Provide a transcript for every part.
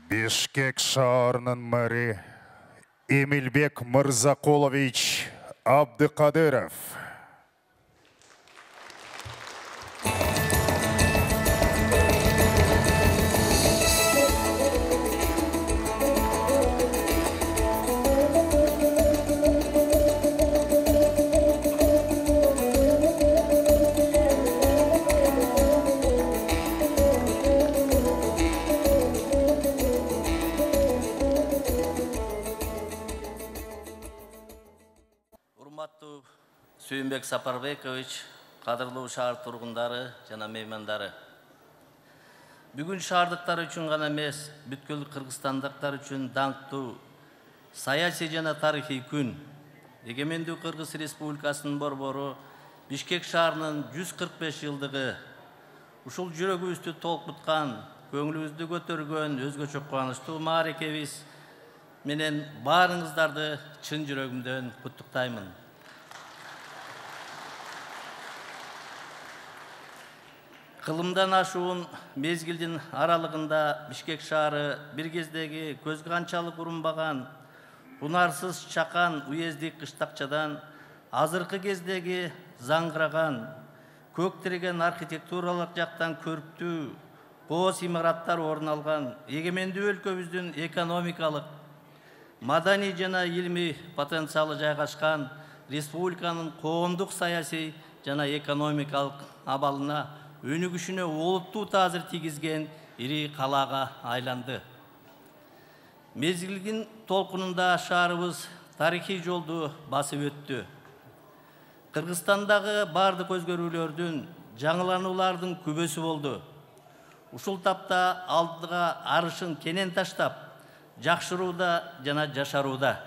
Бишкек шаарынын мэри Эмилбек Мырзакулович Абдыкадыров. Сүйінбек Сапарбекович, қадірлі шаар тұрғындары жана меймандары. Бүгін шаардықтар үшін ғана емес, бүткіл қырғызстандықтар үшін даңқты саяси жана тарихи күн. Егемендүү Кыргыз Республикасынын борбору Бишкек шаарынын 145 жылдыгы. Ушул жүрөгүбүздү толкуткан, көңүлүбүздү көтөргөн өзгөчө кубанычтуу мааракебиз менен баарыңыздарды чын жүрөгүмдөн куттуктаймын. Кылымдан ашуун мезгилдин аралыгында Бишкек шаары бир кездеги көзгө канчалык урунбаган, унарсыз чакан уездик кыштакчадан азыркы кездеги заңгыраган, көктирген архитектуралык жактан көрктүү кооз имараттар орун алган эгемендүү өлкөбүздүн экономикалык, маданий жана илимий потенциалы жайгашкан республиканын коомдук саясий жана экономикалык абалына өнүгүшүнө олуттуу таасир тийгизген ири калаага айланды. Мезгилдин толкунунда шаарыбыз тарыхый жолду басып өттү. Кыргызстандагы бардык өзгөрүүлөрдүн, жаңылануулардын күбөсү болду. Ушул тапта алдыга арышын кенен таштап, жакшырууда жана жашарууда.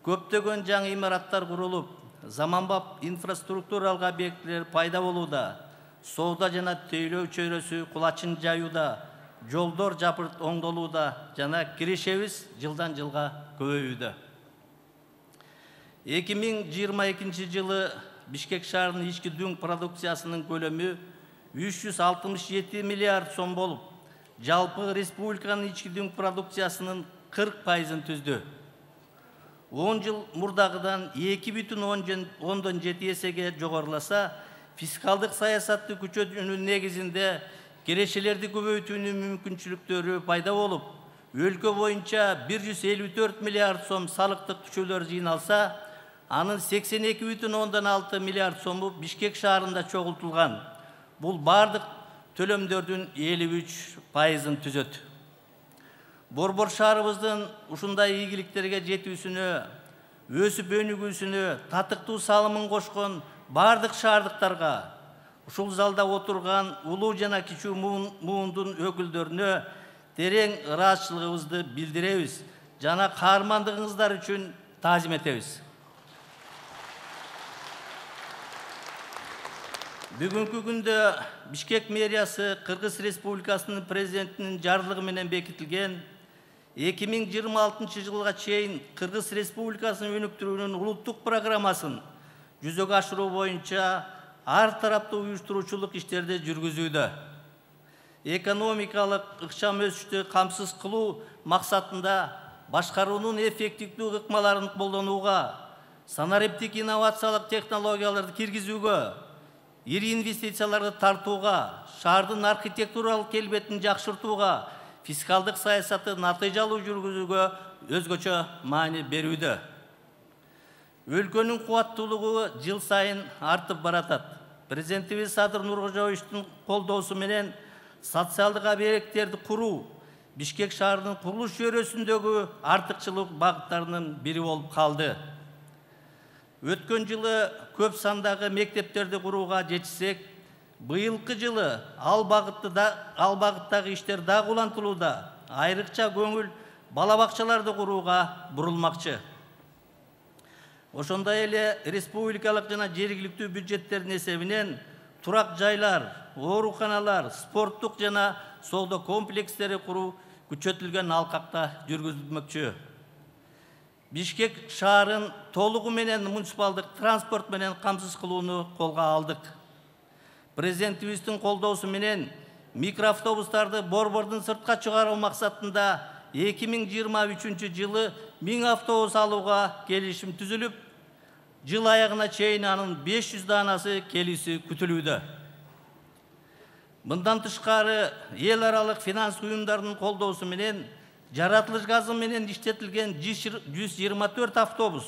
Көптөгөн жаңы имараттар курулуп, заманбап инфраструктуралык объектилер пайда болууда. Соода жана тейлөө чөйрөсү кулачын жаюуда, жолдор жапырт оңдолууда жана киришебиз жылдан жылга көбөйүүдө. 2022 жылы Бишкек шаарынын ички дүң продукциясынын көлөмү 367 миллиард сом болуп, жалпы республиканын ички дүң продукциясынын 40%-ын түздү. 10 жыл мурдагыдан 2,7 эсеге жогоруласа, фискалдык саясатты күчөтүүнүн негизинде кирешелерди көбөйтүүнүн мүмкүнчүлүктөрү пайда болуп, өлкө боюнча 154 миллиард сом салыктык түшөлөр жыйналса, анын 82,6 миллиард сому Бишкек шаарында чогултулган. Бул бардык төлөмдөрдүн 53%-ын түзөт. Борбор шаарыбыздын ушундай ийгиликтерге жетүүсүнө, өсүп өнүгүүсүнө татыктуу салымын кошкон бардык шаардыктарга, ушул залда отурган улуу жана кичүү муундун өкүлдөрүнө терең ыраазычылыгыбызды билдиребиз жана каармандыгыңыздар үчүн таазим этебиз. Бүгүнкү күндө Бишкек мэриясы Кыргыз Республикасынын президентинин жарлыгы менен бекитилген 2026 жылга чейин Кыргыз Республикасынын өнүктүрүүнүн улуттук программасын жүзөгө ашыруу боюнча ар тараптуу уюштуруучулук иштерди жүргүзүүдө. Экономикалык ыкчам өсүштү камсыз кылуу максатында башкаруунун эффективдүү ыкмаларын колдонууга, санариптик инновациялык технологияларды киргизүүгө, ири инвестицияларды тартууга, шаардын архитектуралык келбетин жакшыртууга, фискалдык саясатты натыйжалуу жүргүзүүгө өзгөчө маани берүүдө. Өлкөнүн кубаттуулугу жыл сайын артып баратат. Президентибиз Садыр Нуркожоевичтин колдоосу менен социалдык объекттерди куруу Бишкек шаарынын курулуш жүйөрөсүндөгү артыкчылык багыттарынын бири болуп калды. Өткөн жылы көп сандагы мектептерди курууга жетишсек, быйылкы жылы ал багыттагы иштер дагы улантылууда. Айрыкча көңүл бала бакчаларды курууга бурулмакчы. Ошондой эле республикалык жана жергиликтүү бюджеттердин эсебинен турак жайлар, ооруканалар, спорттук жана соода комплекстери куруу күчөтүлгөн алкакта жүргүзүлмөкчү. Бишкек шаарын толугу менен муниципалдык транспорт менен камсыз кылууну колго алдык. Президентибиздин колдоосу менен микроавтобустарды борбордун сыртка чыгаруу максатында 2023 жылы 1000 автобус алууга келишим түзүлүп, жыл аягына чейин анын 500 данасы келүүсү күтүлүүдө. Мындан тышкары эл аралык финанс уюмдарынын колдоосу менен жаратылыш газы менен иштетилген 124 автобус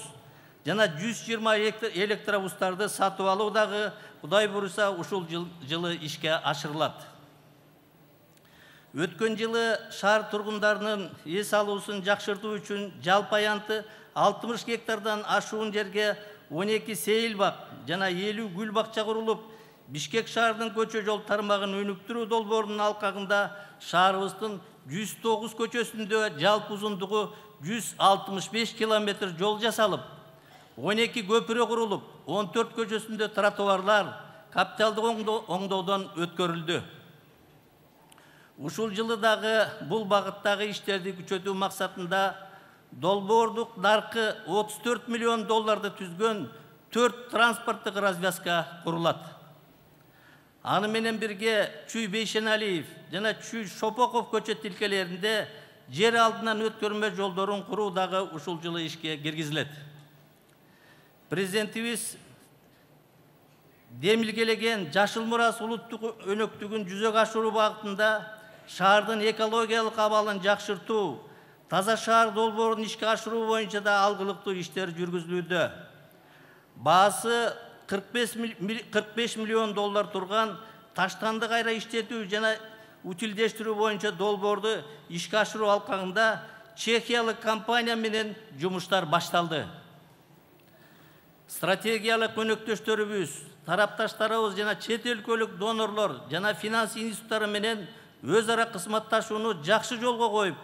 жана 120 электробустарды сатып алуу дагы Кудай буйруса ушул жылы ишке ашырылат. Өткөн жылы шаар тургундарынын эс алуусун жакшыртуу үчүн жалпы аянты 60 гектардан ашуун жерге 12 сейил бак жана 50 гүл бакча курулуп, Бишкек шаарынын көчө жол тармагын өнүктүрүү долбоорунун алкагында шаарыбыздын 109 көчөсүндө жалпы узундугу 165 километр жол жасалып, 12 көпүрө курулуп, 14 көчөсүндө тротуарлар капиталдык оңдоодон өткөрүлдү. Ушул жылы дагы бул багыттагы иштерди күчөтүү максатында долбоордук наркы 34 миллион долларды түзгөн 4 транспорттук развязка курулат. Аны менен бирге Чүй Бейшеналиев жана Чүй Шопоков көчө тилкелеринде жер алдынан өткөрмө жолдорун куруу дагы ушул жылы ишке киргизилет. Президентибиз демилгелеген Жашыл мурас улуттук өнөктүгүн жүзөгө ашыруу багытында шаардын экологиялык абалын жакшыртуу, таза шаар долбоорун ишке ашыруу боюнча да алгылыктуу иштер жүргүзүлүүдө. Баасы 45 миллион доллар турган таштанды кайра иштетүү жана утилдештирүү боюнча долбоорду ишке ашыруу алкагында чехиялык компания менен жумуштар башталды. Стратегиялык өнөктөштөрүбүз, тарапташтарыбыз жана чет өлкөлүк донорлор жана финанс институттары менен өз ара кызматташууну жакшы жолго коюп,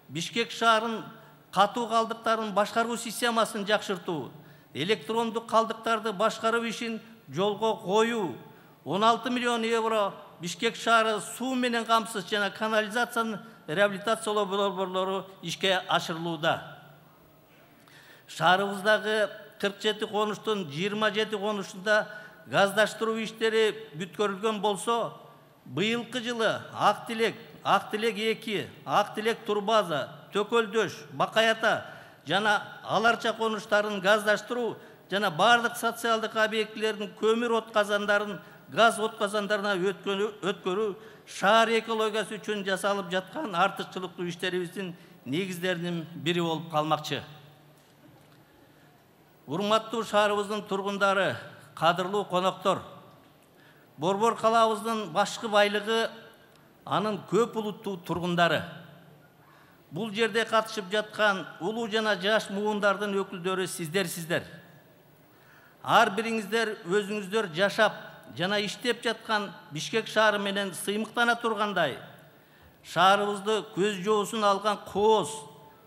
Бишкек шаарынын катуу калдыктарын башкаруу системасын жакшыртуу, электрондук калдыктарды башкаруу ишин жолго коюу, 16 миллион евро Бишкек шаары суу менен камсыз жана канализациянын реабилитациялоо долбоорлору ишке ашырылууда. Шаарыбыздагы 47 конуштун 27 конушунда газдаштыруу иштери бүткөрүлгөн болсо, быйылкы жылы Ак Тилек 2, Ак Тилек Турбаза, Төкөлдөш, Бакаята жана Аларча конуштарын газдаштыруу жана бардык социалдык объектилердин көмүр отказандарын газ отказандарына өткөрүү шаар экологиясы үчүн жасалып жаткан артыкчылыктуу иштерибиздин негиздеринин бири болуп калмакчы. Урматтуу шаарыбыздын тургундары, кадырлуу коноктор, Борбор калабыздын башкы байлыгы анын көп улуттуу тургундары. Бул жерде катышып жаткан улуу жана жаш муундардын өкүлдөрү сиздер. Ар бириңиздер өзүңүздөр жашап жана иштеп жаткан Бишкек шаары менен сыймыктана тургандай, шаарыбызды көз жоосун алган кооз,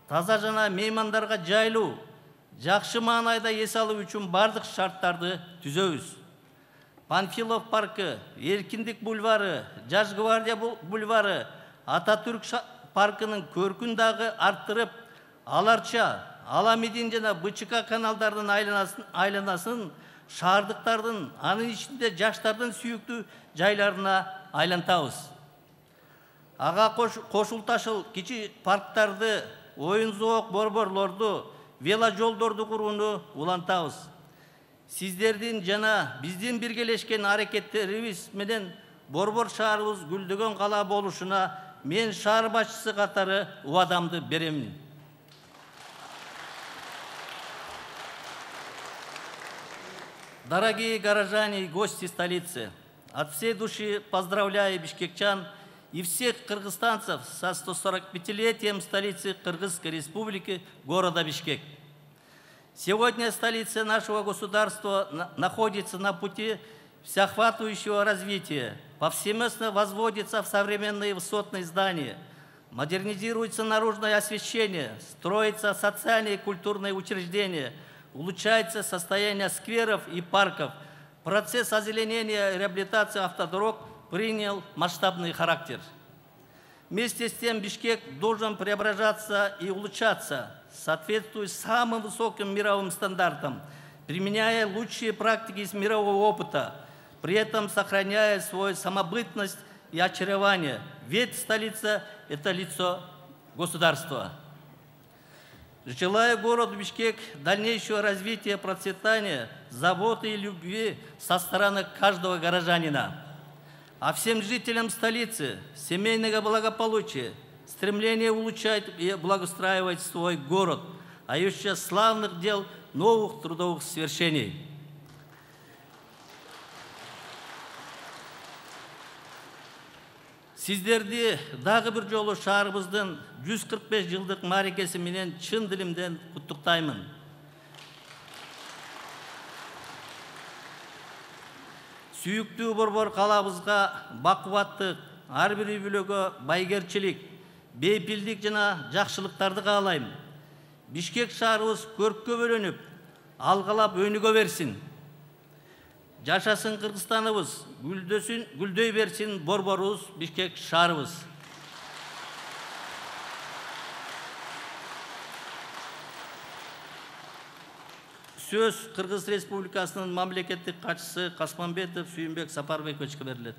таза жана меймандарга жайлуу, жакшы маанайда эс алуу үчүн бардык шарттарды түзөбүз. Панфилов паркы, Эркиндик бульвары, Жаш гвардия бульвары, Ататүрк паркынын көркүн дагы арттырып, Аларча, Аламедин жана БЧК каналдардын айланасын шаардыктардын, анын ичинде жаштардын сүйүктүү жайларына айлантабыз. Ага кошулташыл кичи парктарды, оюн зоок борборлорду, вело жолдорду курууну улантабыз. Сиздердин жана биздин биргелешкен аракеттерибиз менен Борбор шаарыбыз гүлдөгөн кала болушуна мен шаар башчысы катары убадамды беремин. Дорогие горожане и гости столицы, от всей души поздравляю бишкекчан и всех кыргызстанцев со 145-летием столицы Кыргызской Республики, города Бишкек. Сегодня столица нашего государства находится на пути всеохватывающего развития. Повсеместно возводится в современные высотные здания, модернизируется наружное освещение, строятся социальные и культурные учреждения, улучшается состояние скверов и парков. Процесс озеленения и реабилитации автодорог принял масштабный характер. Вместе с тем Бишкек должен преображаться и улучшаться, соответствуя самым высоким мировым стандартам, применяя лучшие практики из мирового опыта, при этом сохраняя свою самобытность и очарование, ведь столица – это лицо государства. Желаю городу Бишкек дальнейшего развития, процветания, заботы и любви со стороны каждого горожанина. А всем жителям столицы семейного благополучия, стремление улучшать и благоустраивать свой город, а еще славных дел, новых трудовых свершений. Сіздерді дағы бір жолы шаарыбыздың 145 жылдық мерекесі менен чын дилимден құттықтаймын. Сүйікті борбор қалабызға бақуаттық, әрбір үй-бүлөгө байгерчилик, бейпилдик жана жакшылыктарды каалайм. Бишкек шаарыбыз көрккө бөлөнүп, алгалап өнүгө берсин. Жашасын Кыргызстаныбыз, гүлдөй берсин борборубуз, Бишкек шаарыбыз. Сөз Кыргыз Республикасынын мамлекеттик катчысы Касманбетов Сүйүнбек Сапарбековичке берилет.